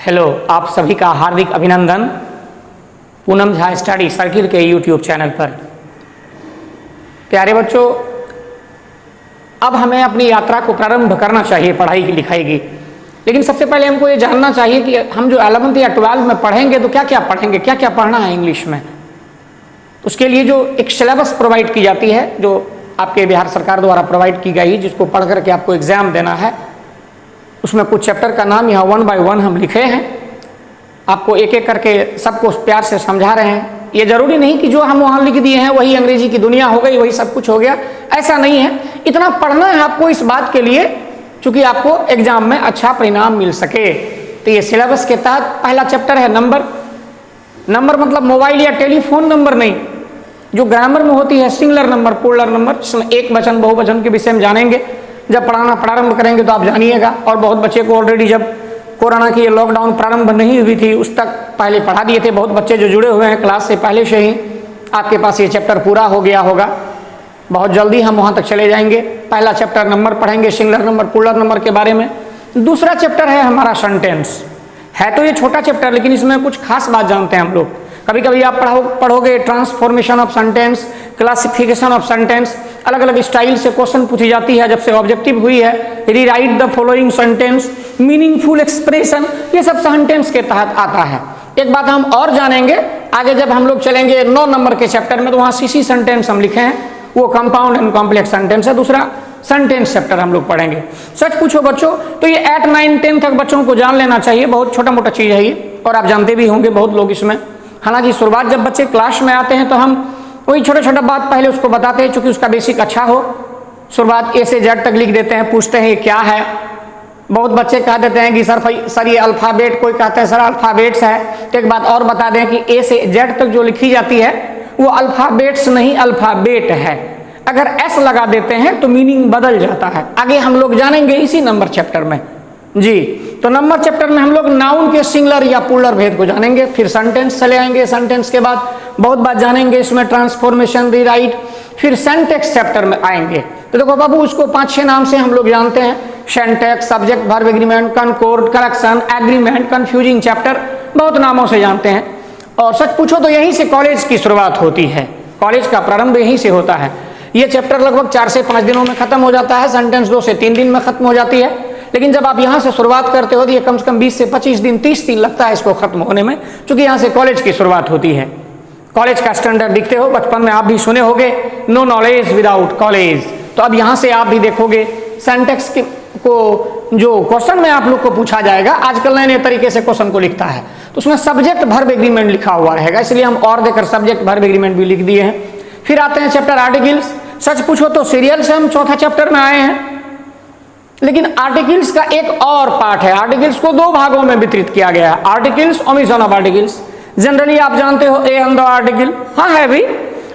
Hello, आप सभी का हार्दिक अभिनंदन पूनम झा स्टडी सर्किल के यूट्यूब चैनल पर। प्यारे बच्चों, अब हमें अपनी यात्रा को प्रारंभ करना चाहिए पढ़ाई की लिखाई की। लेकिन सबसे पहले हमको ये जानना चाहिए कि हम जो 11th या 12th में पढ़ेंगे तो क्या क्या पढ़ेंगे, क्या क्या पढ़ना है इंग्लिश में। उसके लिए जो एक सिलेबस प्रोवाइड की जाती है, जो आपके बिहार सरकार द्वारा प्रोवाइड की गई, जिसको पढ़ करके आपको एग्जाम देना है, उसमें कुछ चैप्टर का नाम यहाँ 1 by 1 हम लिखे हैं। आपको एक एक करके सबको प्यार से समझा रहे हैं। ये जरूरी नहीं कि जो हम वहाँ लिख दिए हैं वही अंग्रेजी की दुनिया हो गई, वही सब कुछ हो गया, ऐसा नहीं है। इतना पढ़ना है आपको इस बात के लिए चूंकि आपको एग्जाम में अच्छा परिणाम मिल सके। तो ये सिलेबस के तहत पहला चैप्टर है नंबर। नंबर मतलब मोबाइल या टेलीफोन नंबर नहीं, जो ग्रामर में होती है सिंगुलर नंबर, प्लूरल नंबर, जिसमें एक वचन बहुवचन के विषय में जानेंगे। जब पढ़ाना प्रारंभ करेंगे तो आप जानिएगा। और बहुत बच्चे को ऑलरेडी जब कोरोना की ये लॉकडाउन प्रारंभ नहीं हुई थी उस तक पहले पढ़ा दिए थे। बहुत बच्चे जो जुड़े हुए हैं क्लास से पहले से ही, आपके पास ये चैप्टर पूरा हो गया होगा। बहुत जल्दी हम वहाँ तक चले जाएंगे। पहला चैप्टर नंबर पढ़ेंगे, सिंगुलर नंबर, प्लूरल नंबर के बारे में। दूसरा चैप्टर है हमारा सेंटेंस। है तो ये छोटा चैप्टर, लेकिन इसमें कुछ खास बात जानते हैं हम लोग। कभी कभी आप पढ़ोगे transformation of sentence, classification of sentence, अलग अलग स्टाइल से क्वेश्चन पूछी जाती है। जब से ऑब्जेक्टिव हुई है, rewrite the following sentence, meaningful expression, ये सब सेंटेंस के तहत आता है। एक बात हम और जानेंगे आगे जब हम लोग चलेंगे 9 नंबर के चैप्टर में, तो वहाँ सीसी सेंटेंस हम लिखे हैं, वो कंपाउंड एंड कॉम्प्लेक्स सेंटेंस है। दूसरा सेंटेंस चैप्टर हम लोग पढ़ेंगे। सच पूछो बच्चों तो ये 8, 9, 10 तक बच्चों को जान लेना चाहिए। बहुत छोटा मोटा चीज़ है ये, और आप जानते भी होंगे बहुत लोग इसमें। हालांकि शुरुआत जब बच्चे क्लास में आते हैं तो हम वही छोटा छोटा बात पहले उसको बताते हैं, चूंकि उसका बेसिक अच्छा हो। शुरुआत ए से जेड तक लिख देते हैं, पूछते हैं ये क्या है। बहुत बच्चे कह देते हैं कि सर ये अल्फ़ाबेट, कोई कहते हैं सर अल्फ़ाबेट्स है। तो एक बात और बता दें कि ए से जेड तक जो लिखी जाती है वो अल्फ़ाबेट्स नहीं, अल्फ़ाबेट है। अगर एस लगा देते हैं तो मीनिंग बदल जाता है। आगे हम लोग जानेंगे इसी नंबर चैप्टर में जी। तो नंबर चैप्टर में हम लोग नाउन के सिंगुलर या प्लूरल भेद को जानेंगे। फिर सेंटेंस चले आएंगे। सेंटेंस के बाद बहुत बात जानेंगे, इसमें ट्रांसफॉर्मेशन, रीराइट। फिर सेंटेक्स चैप्टर में आएंगे। तो देखो बाबू, उसको 5-6 नाम से हम लोग जानते हैं। Syntax, subject verb agreement, concord, correction, agreement, confusing chapter, बहुत नामों से जानते हैं। और सच पूछो तो यहीं से कॉलेज की शुरुआत होती है। कॉलेज का प्रारंभ यहीं से होता है। ये चैप्टर लगभग 4 से 5 दिनों में खत्म हो जाता है। सेंटेंस 2 से 3 दिन में खत्म हो जाती है। लेकिन जब आप यहाँ से शुरुआत करते हो तो ये कम से कम 20 से 25 दिन, 30 दिन लगता है इसको खत्म होने में, क्योंकि यहाँ से कॉलेज की शुरुआत होती है। कॉलेज का स्टैंडर्ड दिखते हो, बचपन में आप भी सुने होंगे, नो नॉलेज विदाउट कॉलेज। तो अब यहाँ से आप भी देखोगे सेंटेक्स को जो क्वेश्चन में आप लोग को पूछा जाएगा, आजकल नए नए तरीके से क्वेश्चन को लिखता है, तो उसमें सब्जेक्ट वर्ब एग्रीमेंट लिखा हुआ रहेगा। इसलिए हम और देकर सब्जेक्ट वर्ब एग्रीमेंट भी लिख दिए हैं। फिर आते हैं चैप्टर आर्टिकल्स। सच पूछो तो सीरियल से हम 4था चैप्टर में आए हैं, लेकिन आर्टिकल्स का एक और पार्ट है। आर्टिकल्स को 2 भागों में वितरित किया गया है। Articles, omission of articles. Generally आप जानते हो ए एंड द आर्टिकल, हाँ है भी।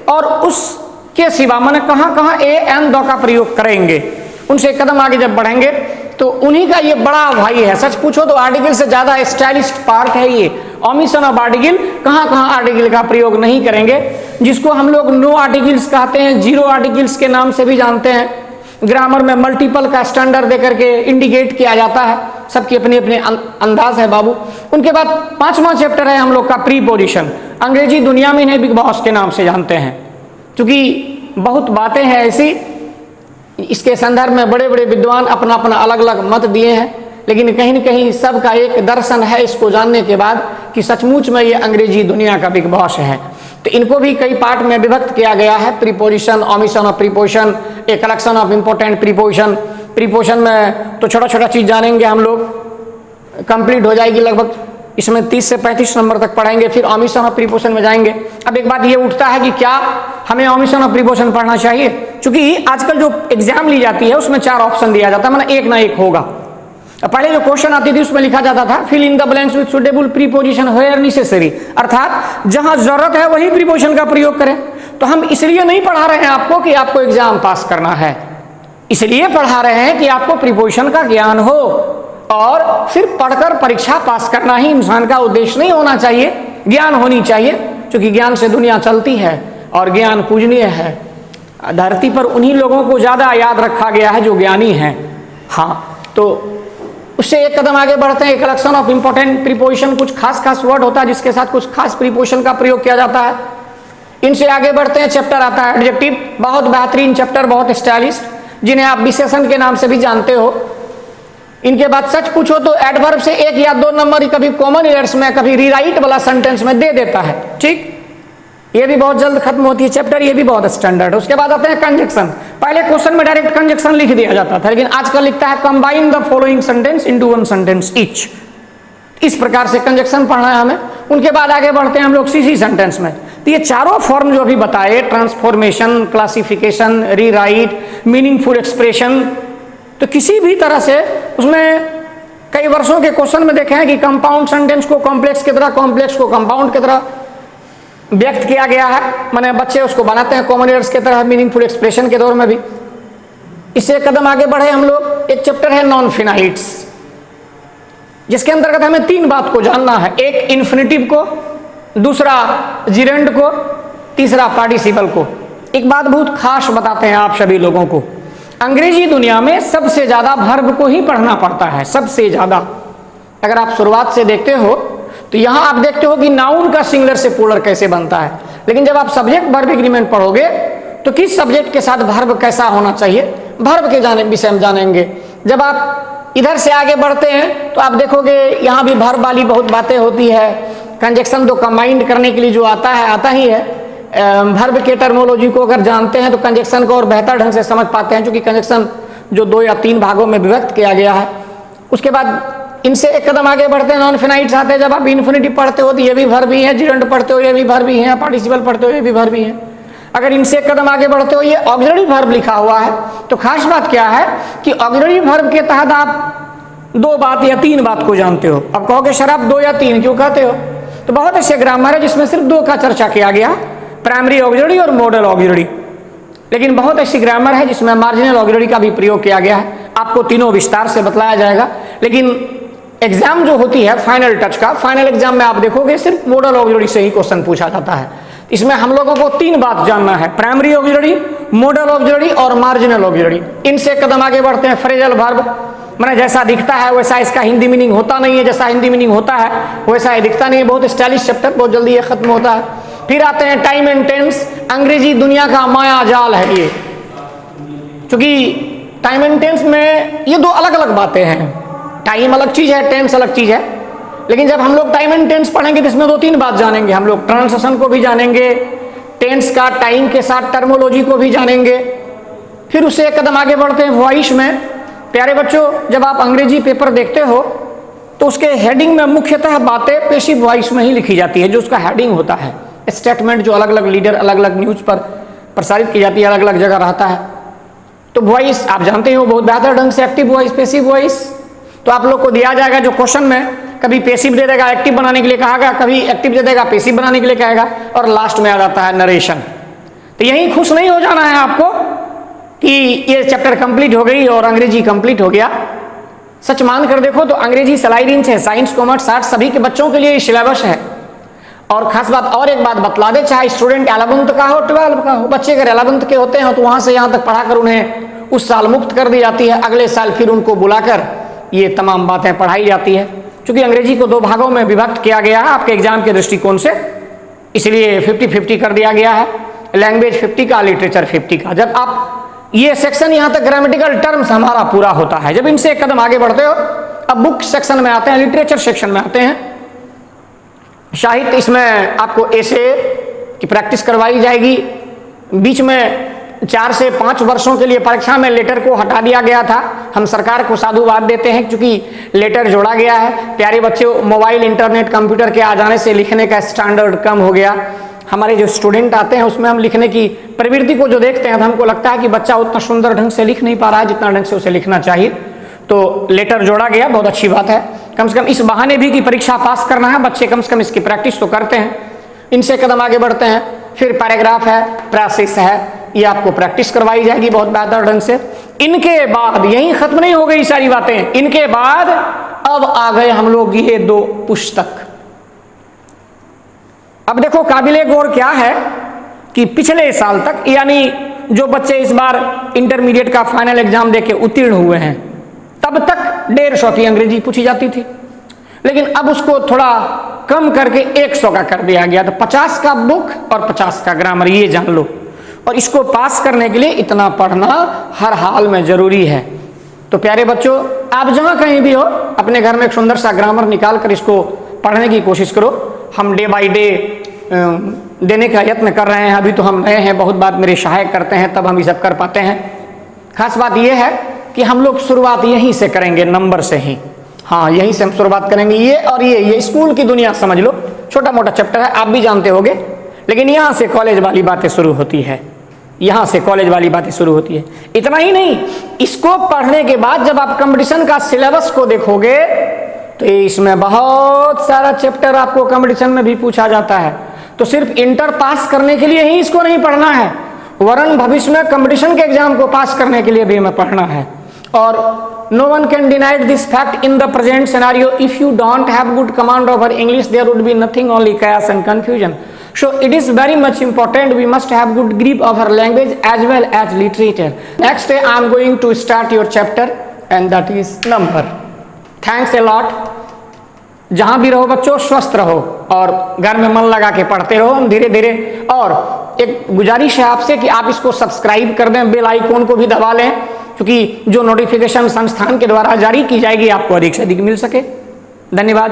और उसके सिवा मैंने कहाँ कहाँ ए एंड द का प्रयोग करेंगे, उनसे एक कदम आगे जब बढ़ेंगे तो उन्हीं का ये बड़ा भाई है। सच पूछो तो आर्टिकल से ज्यादा स्टाइलिश पार्ट है ये। ओमिशन ऑफ आर्टिकल, कहाँ कहाँ आर्टिकल का प्रयोग नहीं करेंगे, जिसको हम लोग नो आर्टिकल्स कहते हैं, 0 आर्टिकल्स के नाम से भी जानते हैं। ग्रामर में मल्टीपल का स्टैंडर्ड देकर के इंडिकेट किया जाता है। सबकी अपनी अपनी अंदाज है बाबू। उनके बाद 5वां चैप्टर है हम लोग का प्रीपोजिशन। अंग्रेजी दुनिया में इन्हें बिग बॉस के नाम से जानते हैं, क्योंकि बहुत बातें हैं ऐसी, इसके संदर्भ में बड़े बड़े विद्वान अपना अपना अलग अलग मत दिए हैं। लेकिन कहीं न कहीं सबका एक दर्शन है इसको जानने के बाद कि सचमुच में ये अंग्रेजी दुनिया का बिग बॉस है। तो इनको भी कई पार्ट में विभक्त किया गया है। Preposition, omission of preposition, a collection of important preposition. Preposition में तो छोटा छोटा चीज जानेंगे हम लोग, कंप्लीट हो जाएगी लगभग। इसमें 30 से 35 नंबर तक पढ़ाएंगे। फिर ओमिशन ऑफ प्रीपोजिशन में जाएंगे। अब एक बात ये उठता है कि क्या हमें ओमिशन ऑफ प्रीपोजिशन पढ़ना चाहिए, क्योंकि आजकल जो एग्जाम ली जाती है उसमें 4 ऑप्शन दिया जाता है, मतलब एक ना एक होगा। पहले जो क्वेश्चन आती थी उसमें लिखा जाता था fill in the blanks with suitable preposition where necessary, अर्थात जहां जरूरत है वही प्रीपोजिशन का प्रयोग करें। तो हम इसलिए नहीं पढ़ा रहे हैं आपको कि आपको एग्जाम पास करना है, इसलिए पढ़ा रहे हैं कि आपको प्रीपोजिशन का ज्ञान हो। और सिर्फ पढ़कर परीक्षा पास करना ही इंसान का उद्देश्य नहीं होना चाहिए, ज्ञान होनी चाहिए, क्योंकि ज्ञान से दुनिया चलती है और ज्ञान पूजनीय है। धरती पर उन्हीं लोगों को ज्यादा याद रखा गया है जो ज्ञानी हैं। हाँ, तो उससे एक कदम आगे बढ़ते हैं, कलेक्शन ऑफ इंपॉर्टेंट प्रीपोजिशन, कुछ खास वर्ड होता है जिसके साथ कुछ खास प्रीपोजिशन का प्रयोग किया जाता है। इनसे आगे बढ़ते हैं, चैप्टर आता है एडजेक्टिव, बहुत बेहतरीन चैप्टर, बहुत स्टाइलिश, जिन्हें आप विशेषण के नाम से भी जानते हो। इनके बाद सच पूछो तो एडवर्ब से 1 या 2 नंबर कभी कॉमन एरर्स में, कभी रीराइट वाला सेंटेंस में दे देता है। ठीक, ये भी बहुत जल्द खत्म होती है चैप्टर, ये भी बहुत स्टैंडर्ड। उसके बाद आते हैं कंजक्शन। पहले क्वेश्चन में डायरेक्ट कंजक्शन लिख दिया जाता था, लेकिन आजकल लिखता है combine the following sentence into one sentence each. इस प्रकार से कंजक्शन पढ़ना है हमें। उनके बाद आगे बढ़ते हैं हम लोग सीसी सेंटेंस में। तो ये चारों फॉर्म जो अभी बताए, transformation, classification, rewrite, meaningful expression, तो किसी भी तरह से उसमें कई वर्षों के क्वेश्चन में देखे हैं कि कंपाउंड सेंटेंस को कॉम्प्लेक्स की तरह, कॉम्प्लेक्स को कंपाउंड की तरह व्यक्त किया गया है। माने बच्चे उसको बनाते हैं कॉमन एरर्स की तरह, मीनिंगफुल एक्सप्रेशन के दौर में भी। इससे एक कदम आगे बढ़े हम लोग, एक चैप्टर है नॉन फिनाइट्स, जिसके अंतर्गत हमें 3 बात को जानना है। एक इन्फिनिटिव को, दूसरा जिरेंड को, तीसरा पार्टिसिपल को। एक बात बहुत खास बताते हैं आप सभी लोगों को, अंग्रेजी दुनिया में सबसे ज्यादा वर्ब को ही पढ़ना पड़ता है, सबसे ज्यादा। अगर आप शुरुआत से देखते हो तो यहां आप देखते हो कि नाउन का सिंगुलर से प्लूरल कैसे बनता है, लेकिन जब आप सब्जेक्ट वर्ब एग्रीमेंट पढ़ोगे तो किस सब्जेक्ट के साथ वर्ब कैसा होना चाहिए, वर्ब के विषय में जानेंगे। जब आप इधर से आगे बढ़ते हैं तो आप देखोगे यहाँ भी वर्ब वाली बहुत बातें होती है। कंजक्शन तो कंबाइंड करने के लिए जो आता है, आता ही है। वर्ब के टर्मोलॉजी को अगर जानते हैं तो कंजक्शन को और बेहतर ढंग से समझ पाते हैं, क्योंकि कंजक्शन जो 2 या 3 भागों में विभक्त किया गया है। उसके बाद इनसे एक कदम आगे बढ़ते हैं, नॉन फिनाइट्स आते हैं। जब आप इन्फिनिटिव पढ़ते हो तो ये भी वर्ब ही है, जिरेंड पढ़ते हो ये भी वर्ब ही है, पार्टिसिपल पढ़ते हो ये भी वर्ब ही है। अगर इनसे एक कदम आगे बढ़ते हो, ये ऑक्सिलरी वर्ब लिखा हुआ है, तो खास बात क्या है कि ऑक्सिलरी वर्ब के तहत आप 2 बात या 3 बात को जानते हो। अब कहोगे सर आप 2 या 3 क्यों कहते हो, तो बहुत ऐसे ग्रामर है जिसमें सिर्फ 2 का चर्चा किया गया, प्राइमरी ऑक्सिलरी और मॉडल ऑक्सिलरी। लेकिन बहुत ऐसी ग्रामर है जिसमें मार्जिनल ऑक्सिलरी का भी प्रयोग किया गया है। आपको तीनों विस्तार से बतलाया जाएगा, लेकिन एग्जाम जो होती है फाइनल टच का, फाइनल एग्जाम में आप देखोगे सिर्फ मॉडल ऑक्सिलरी से ही क्वेश्चन पूछा जाता है। इसमें हम लोगों को 3 बात जानना है, प्राइमरी ऑक्सिलरी, मॉडल ऑक्सिलरी और मार्जिनल ऑक्सिलरी। इनसे कदम आगे बढ़ते हैं, फ्रेजल वर्ब, माने जैसा दिखता है वैसा इसका हिंदी मीनिंग होता नहीं है, जैसा हिंदी मीनिंग होता है वैसा ये दिखता नहीं है। बहुत स्टाइलिश चैप्टर, बहुत जल्दी ये खत्म होता है। फिर आते हैं टाइम एंड टेंस, अंग्रेजी दुनिया का माया जाल है ये, क्योंकि टाइम एंड टेंस में ये 2 अलग अलग बातें हैं। टाइम अलग चीज है, टेंस अलग चीज है। लेकिन जब हम लोग टाइम एंड टेंस पढ़ेंगे तो इसमें 2-3 बात जानेंगे हम लोग, ट्रांसलेशन को भी जानेंगे, टेंस का टाइम के साथ टर्मोलॉजी को भी जानेंगे। फिर उससे एक कदम आगे बढ़ते हैं वॉइस में। प्यारे बच्चों, जब आप अंग्रेजी पेपर देखते हो तो उसके हेडिंग में मुख्यतः बातें पेसिव वॉइस में ही लिखी जाती है, जो उसका हेडिंग होता है। स्टेटमेंट जो अलग अलग लीडर अलग अलग न्यूज पर प्रसारित की जाती है, अलग अलग जगह रहता है। तो वॉइस आप जानते हो बहुत बेहतर ढंग से, एक्टिव वॉइस, पैसिव वॉइस। तो आप लोग को दिया जाएगा जो क्वेश्चन में, कभी पैसिव दे देगा एक्टिव बनाने के लिए कहेगा, कभी एक्टिव दे देगा पैसिव बनाने के लिए कहेगा, और लास्ट में आ जाता है नरेशन। तो यही खुश नहीं हो जाना है आपको कि ये चैप्टर कंप्लीट हो गई और अंग्रेजी कंप्लीट हो गया। सच मान कर देखो तो अंग्रेजी सलाई रेंज है, साइंस, कॉमर्स, आर्ट्स सभी के बच्चों के लिए सिलेबस है। और खास बात और एक बात बतला दे, चाहे स्टूडेंट 11th का हो 12th का हो, बच्चे अगर 11th के होते हैं तो वहां से यहाँ तक पढ़ाकर उन्हें उस साल मुक्त कर दी जाती है। अगले साल फिर उनको बुलाकर ये तमाम बातें पढ़ाई जाती है। क्योंकि अंग्रेजी को 2 भागों में विभक्त किया गया है आपके एग्जाम के दृष्टिकोण से, इसलिए 50-50 कर दिया गया है। लैंग्वेज 50 का, लिटरेचर 50 का। जब आप ये सेक्शन यहाँ तक ग्रामेटिकल टर्म्स हमारा पूरा होता है, जब इनसे एक कदम आगे बढ़ते हो, अब बुक सेक्शन में आते हैं, लिटरेचर सेक्शन में आते हैं। साहित्य, इसमें आपको ऐसे की प्रैक्टिस करवाई जाएगी। बीच में 4 से 5 वर्षों के लिए परीक्षा में लेटर को हटा दिया गया था। हम सरकार को साधुवाद देते हैं क्योंकि लेटर जोड़ा गया है। प्यारे बच्चों, मोबाइल, इंटरनेट, कंप्यूटर के आ जाने से लिखने का स्टैंडर्ड कम हो गया। हमारे जो स्टूडेंट आते हैं उसमें हम लिखने की प्रवृत्ति को जो देखते हैं तो हमको लगता है कि बच्चा उतना सुंदर ढंग से लिख नहीं पा रहा है जितना ढंग से उसे लिखना चाहिए। तो लेटर जोड़ा गया, बहुत अच्छी बात है। कम से कम इस बहाने भी कि परीक्षा पास करना है, बच्चे कम से कम इसकी प्रैक्टिस तो करते हैं। इनसे कदम आगे बढ़ते हैं। फिर पैराग्राफ है, प्रेसिस है, ये आपको प्रैक्टिस करवाई जाएगी बहुत बेहतर ढंग से। इनके बाद यही खत्म नहीं हो गई सारी बातें, इनके बाद अब आ गए हम लोग ये 2 पुस्तक। अब देखो काबिले गौर क्या है कि पिछले साल तक, यानी जो बच्चे इस बार इंटरमीडिएट का फाइनल एग्जाम देके उत्तीर्ण हुए हैं, तब तब तक 150 की अंग्रेजी पूछी जाती थी, लेकिन अब उसको थोड़ा कम करके 100 का कर दिया गया। तो 50 का बुक और 50 का ग्रामर, ये जान लो। और इसको पास करने के लिए इतना पढ़ना हर हाल में जरूरी है। तो प्यारे बच्चों, आप जहां कहीं भी हो, अपने घर में एक सुंदर सा ग्रामर निकाल कर इसको पढ़ने की कोशिश करो। हम डे बाय डे देने का यत्न कर रहे हैं। अभी तो हम नए हैं, बहुत बात मेरे सहायक करते हैं, तब हम ये सब कर पाते हैं। खास बात यह है कि हम लोग शुरुआत यहीं से करेंगे, नंबर से ही। हाँ, यहीं से हम शुरुआत करेंगे। ये और ये स्कूल की दुनिया समझ लो, छोटा मोटा चैप्टर है, आप भी जानते होगे, लेकिन यहां से कॉलेज वाली बातें शुरू होती है। यहां से कॉलेज वाली बातें शुरू होती है। इतना ही नहीं, इसको पढ़ने के बाद जब आप कंपटीशन का सिलेबस को देखोगे तो इसमें बहुत सारा चैप्टर आपको कंपटीशन में भी पूछा जाता है। तो सिर्फ इंटर पास करने के लिए ही इसको नहीं पढ़ना है, वरन भविष्य में कंपटीशन के एग्जाम को पास करने के लिए भी हमें पढ़ना है। और no one can deny this fact in the present scenario. If you don't have good command over English, there would be nothing, only chaos and confusion. So it is very much important. We must have good grip of our language as well as literature. Next day I am going to start your chapter and that is number. Thanks a lot. जहां भी रहो बच्चों, स्वस्थ रहो और घर में मन लगा के पढ़ते रहो धीरे धीरे। और एक गुजारिश है आपसे कि आप इसको सब्सक्राइब कर दें, बेल आइकॉन को भी दबा लें, क्योंकि जो नोटिफिकेशन संस्थान के द्वारा जारी की जाएगी आपको अधिक से अधिक मिल सके। धन्यवाद।